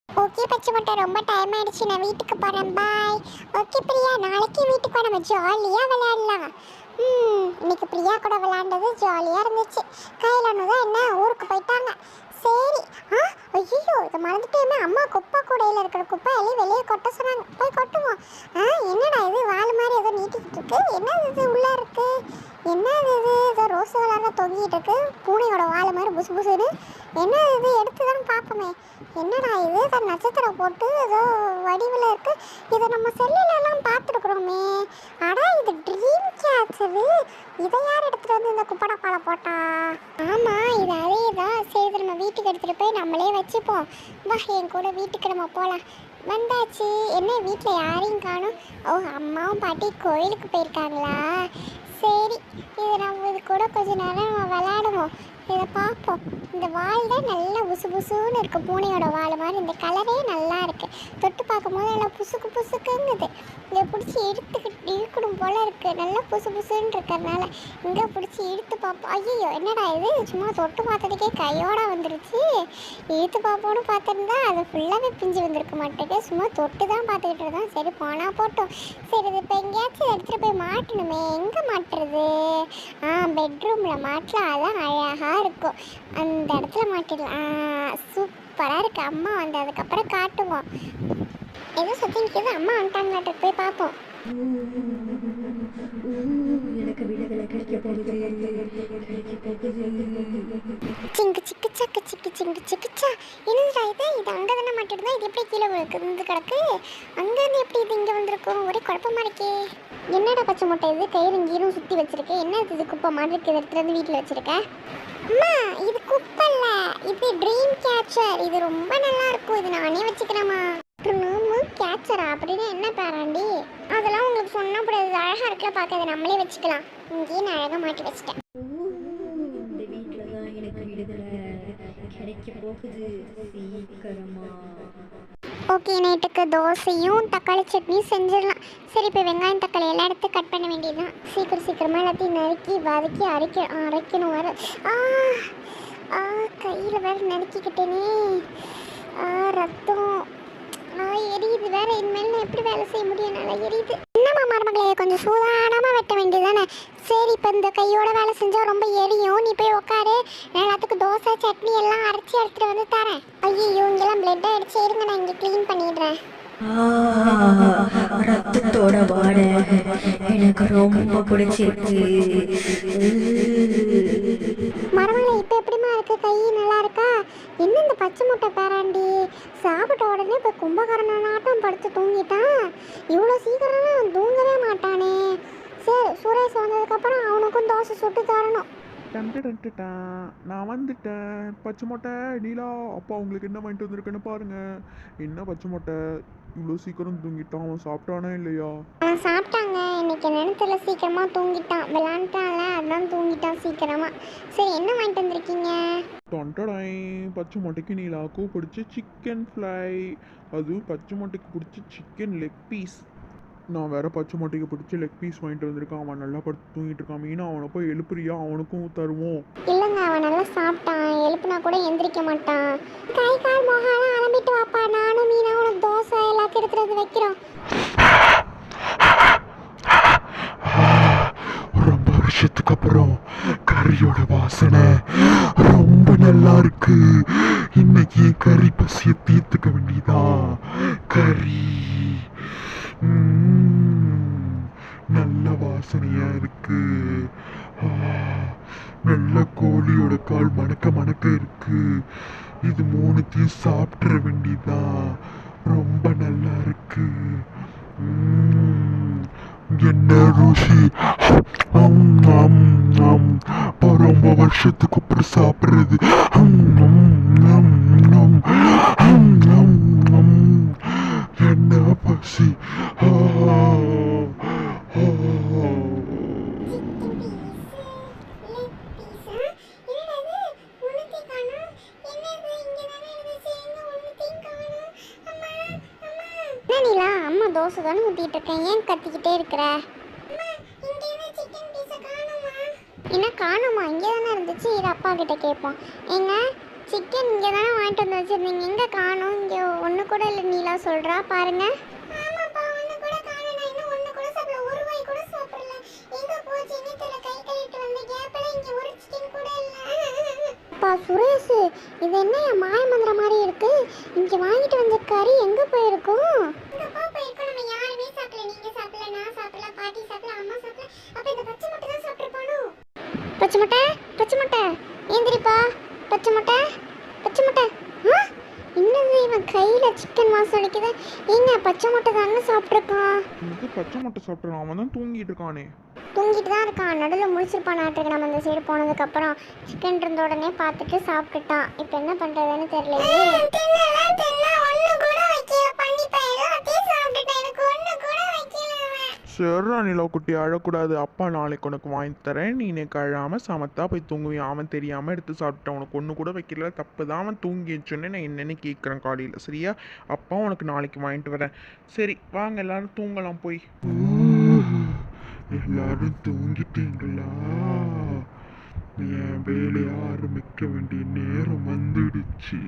Okay பச்சை மட்டை, ரொம்ப டைம் ஆயிடுச்சு, நான் வீட்டுக்கு போகிறேன், பாய். ஓகே பிரியா, நாளைக்கு வீட்டுக்கு வா, நம்ம ஜாலியாக விளையாடலாம். இன்னைக்கு பிரியா கூட விளையாண்டது ஜாலியாக இருந்துச்சு. கையிலனு தான் என்ன ஊருக்கு போயிட்டாங்க. சரி. ஐயோ, இதை மறந்துட்டேமே, அம்மா குப்பை கூடையில் இருக்கிற குப்பை எல்லாம் வெளியே கொட்ட சொன்னாங்க, போய் கொட்டுவோம். என்னடா இது வால் மாதிரி ஏதோ நீட்டிக்கிட்டு இருக்கு, என்னது இது உள்ளே இருக்கு, என்னது இது ஏதோ ரோஸ் கலரில் தொங்கிட்டு இருக்கு, பூனையோட வால் மாதிரி புசு புசுன்னு. என்னது இது, எடுத்து தான் பார்ப்போமே. என்னடா இது, இதை நட்சத்திரம் போட்டு ஏதோ வடிவில் இருக்கு, இதை நம்ம செல்லுலலாம் பார்த்துருக்குறோமே. ஆனால் இது ட்ரீம் கேட்ச். இதை யார் எடுத்துகிட்டு வந்து இந்த குப்பை டப்பால போட்டா? ஆமாம், இது அதே தான். சரி, இதை நம்ம வீட்டுக்கு எடுத்துகிட்டு போய் நம்மளே வச்சுப்போம். வா, என் கூட வீட்டுக்கு நம்ம போகலாம். வந்தாச்சு. என்ன வீட்டில் யாரையும் காணும்? ஓ, அம்மாவும் பாட்டி கோயிலுக்கு போயிருக்காங்களா? சரி, இது கூட கொஞ்ச நேரம் நம்ம விளையாடுவோம். இதை பார்ப்போம். இந்த வால் தான் நல்லா புசு புசுன்னு இருக்குது, பூனையோட வால் மாதிரி. இந்த கலரே நல்லா இருக்குது, தொட்டு பார்க்கும்போது நல்லா புசுக்கு புசுக்குங்குது. இதை பிடிச்சி இழுக்கணும் போல் இருக்குது, நல்லா புசு புசுன்னு இருக்கிறதுனால. இங்கே பிடிச்சி இழுத்து பார்ப்போம். ஐயோ, என்னடா இது, சும்மா தொட்டு பார்த்ததுக்கே கையோட வந்துருச்சு. இழுத்து பார்ப்போன்னு பார்த்துருந்தா அது ஃபுல்லாகவே பிஞ்சு வந்திருக்க மாட்டேங்க. சும்மா தொட்டு தான் பார்த்துக்கிட்டு இருந்தோம். சரி, போனால் போட்டோம். சரி, இது இப்போ எங்கேயாச்சும் எடுத்துகிட்டு போய் மாட்டணுமே. எங்கே மாட்டுறது? பெட்ரூமில் மாட்டலாம், அதான் அழகாக இருக்கும். அந்த இடத்துல மாட்டிடலாம். சூப்பராக இருக்குது. அம்மா வந்து அதுக்கப்புறம் காட்டுவோம். ஏதோ சத்தி நிற்கிது, அம்மா வந்துட்டாங்களாட்டு, போய் பார்ப்போம். சிங்கு சிக்கு சக்கு சிக்கு சிங்கு சிக்குச்சா. என்னதுடா இது, இது அங்கே தானே மாட்டிருந்தா, இது எப்படி கீழே இருந்து கிடக்கு? அங்கேருந்து எப்படி இது இங்கே வந்திருக்கும்? ஒரே குழப்பமா இருக்கே. என்னடா பச்சை முட்டை இது, கயிறு கீரும் சுற்றி வச்சிருக்கு. என்ன இது குப்பை மாதிரி இருக்குது, எடுத்துகிட்டு வந்து வீட்டில் வச்சுருக்கேன். அம்மா, இது குப்பை இல்லை, இது ட்ரீம் கேச்சர். இது ரொம்ப நல்லா இருக்கும், இது நானே வச்சுக்கிறேம்மா. கேச்சரா அப்படின்னு என்ன பேராண்டி? அதெல்லாம் உங்களுக்கு சொன்னா கூடாது, அழகா இருக்குல்ல பார்க்க, நம்மளே வச்சுக்கலாம். இங்கேயே நான் அழகாக மாட்டி வச்சுட்டேன். இந்த வீட்டில் தான் எனக்கு விடுதலை கிடைக்க போகுது சீக்கிரமா. ஓகே, நைட்டுக்கு தோசையும் தக்காளி சட்னியும் செஞ்சிடலாம். சரி, இப்போ வெங்காயம் தக்காளி எல்லாம் எடுத்து கட் பண்ண வேண்டியதுதான். சீக்கிரமாக எல்லாத்தையும் நறுக்கி வதக்கி அரைக்கணும் வர. கையில் வேறு நறுக்கிக்கிட்டேனே. ரத்தம் எரியுது வேற. இனிமேல் எப்படி வேலை செய்ய முடியும், நல்லா எரியுது. என்னம்மா மருமகளே, கொஞ்சம் சூதானமாக வெட்ட வேண்டியதானே? சரி, இப்போ இந்த கையோட வேலை செஞ்சால் ரொம்ப எரியும். நீ போய் உட்காரு, எல்லாத்துக்கும் தோசை சட்னி எல்லாம் அரைச்சி எடுத்துகிட்டு வந்து தரேன். ஐயோ, இங்கெல்லாம் பிளட் ஆகிடுச்சு, இருங்க நான் இங்கே க்ளீன் பண்ணிடுறேன். ரத்தத்தோட வாடை எனக்கு ரொம்ப பிடிச்சிருக்கு. மரமலை, இப்போ எப்படிமா இருக்கு? கை நல்லா இருக்கா? என்ன இந்த பச்சை முட்டை பேராண்டி சாப்பிட்ட உடனே இப்போ கும்பகரணனாட்டம் படுத்து தூங்கிட்டான். இவ்வளோ சீக்கிரமா அவன் தூங்கவே மாட்டானே. சரி, சுரேஷ் வந்ததுக்கப்புறம் அவனுக்கும் தோசை சுட்டு தரணும். நான் வந்துட்டேன். பச்சை மொட்டை நீலா, அப்பா உங்களுக்கு என்ன வாங்கிட்டு வந்திருக்குன்னு பாருங்க. என்ன பச்சை மொட்டை இவ்வளோ சீக்கிரம் தூங்கிட்டான்? அவன் சாப்பிட்டானா இல்லையா? அவன் சாப்பிட்டாங்க. இன்னைக்கு நேரத்தில் சீக்கிரமாக தூங்கிட்டான், விளாண்டான்ல, அதான் தூங்கிட்டான் சீக்கிரமாக. சரி, என்ன வாங்கிட்டு வந்திருக்கீங்க? தொண்டடாய், பச்சை மொட்டைக்கு நீலாக்கும் பிடிச்ச சிக்கன் ஃப்ரை, அதுவும் பச்சை மொட்டைக்கு பிடிச்ச சிக்கன் லெக் பீஸ். நான் வேற பச்சை மொட்டைக்கு பிடிச்சி லெக் பீஸ் வாங்கிட்டு வந்திருக்கான். அவன் நல்லா படுத்து தூங்கிட்டு இருக்கான். மீனா, அவனை போய் எழுப்புறியா? அவனுக்கும் தருவோம். இல்லைங்க, அவன் நல்லா சாப்பிட்டான், எழுப்புனா கூட எந்திரிக்க மாட்டான். கை கால் முகாலாம் அலம்பிட்டு வாப்பா, நானும் மீனா உனக்கு தோசை எல்லாத்தையும் எடுத்துட்டு வந்து வைக்கிறோம். ரொம்ப வருஷத்துக்கு அப்புறம் கறியோட வாசனை ரொம்ப நல்லா இருக்கு. இன்னைக்கு கறி பசிய தீர்த்துக்க வேண்டியதான். கறி நல்ல வாசனையா இருக்கு. நல்ல கோழியோட கால் மணக்க மணக்க இருக்கு. இது மூணுத்தையும் சாப்பிட்ற வேண்டியதான். ரொம்ப நல்லா இருக்கு. என்ன ருசி! ரொம்ப வருஷத்துக்கு அப்புறம் சாப்பிட்றது. என்ன பசி! அம்மா தோசை தானே ஊற்றிட்டு இருக்கேன், ஏன் கத்திக்கிட்டே இருக்கிற? என்ன காணுமா? இங்கே தானே இருந்துச்சு, இது அப்பா கிட்ட கேட்போம். ஏங்க, சிக்கன் இங்கே தானே வாங்கிட்டு வந்து வச்சுருந்தீங்க, எங்கே காணும்? இங்கே ஒன்று கூட இல்லை நீலா சொல்கிறா பாருங்க. ஆமாப்பா, ஒன்று கூட காணோம். நான் இன்னும் ஒன்று கூட சாப்பிடல, ஒரு வாய் கூட சாப்பிடல. எங்கே போச்சு இன்னத்துல கை கழுவிட்டு வந்த கேப்பில் இங்கே ஒரு சிக்கன் கூட இல்லை. அப்பா சுரேஷ், இது என்ன மாய மந்திர மாதிரி இருக்கு? இங்கே வாங்கிட்டு வந்த கறி எங்கே போயிருக்கும்? எங்கப்பா போயிருக்கோம்? நம்ம யாருமே சாப்பிடல. நீங்கள் சாப்பிடல, நான் சாப்பிடல, பாட்டி சாப்பிடல, அம்மா சாப்பிடல. அப்போ இந்த பச்சை முட்டை தான் சாப்பிட்ருப்பானோ? பச்சை முட்டை, பச்சை முட்டை, ஏந்திரிப்பா. பச்சை முட்டை, பச்சை முட்டை. இன்னும் இவன் கையில் சிக்கன் வாசம் அடிக்குது. ஏங்க பச்சை முட்டை தானே சாப்பிட்ருக்கான். எனக்கு பச்சை முட்டை சாப்பிட்றான், அவன் தான் தூங்கிட்டு இருக்கானே. தூங்கிட்டு தான் இருக்கான், நடுவில் முடிச்சிருப்பான் நாட்டுக்கு. நம்ம இந்த சைடு போனதுக்கப்புறம் சிக்கன் இருந்த உடனே பார்த்துட்டு சாப்பிட்டுட்டான். இப்போ என்ன பண்ணுறதுன்னு தெரியலையே. சரிடா நிலா குட்டி, அழக்கூடாது. அப்பா நாளைக்கு உனக்கு வாங்கி தரேன். நீ எனக்கு அழாமல் சமத்தா போய் தூங்குவேன். அவன் தெரியாமல் எடுத்து சாப்பிட்டான், உனக்கு ஒன்று கூட வைக்கல. தப்பு தான், அவன் தூங்கிடுச்சுன்னு நான் என்னென்னு கேட்குறேன் காலையில். சரியா? அப்பா உனக்கு நாளைக்கு வாங்கிட்டு வரேன். சரி வாங்க எல்லாரும் தூங்கலாம் போய். எல்லாரும் தூங்கிட்டீங்களா? என் வேலையை ஆரம்பிக்க வேண்டிய நேரம் வந்துடுச்சு.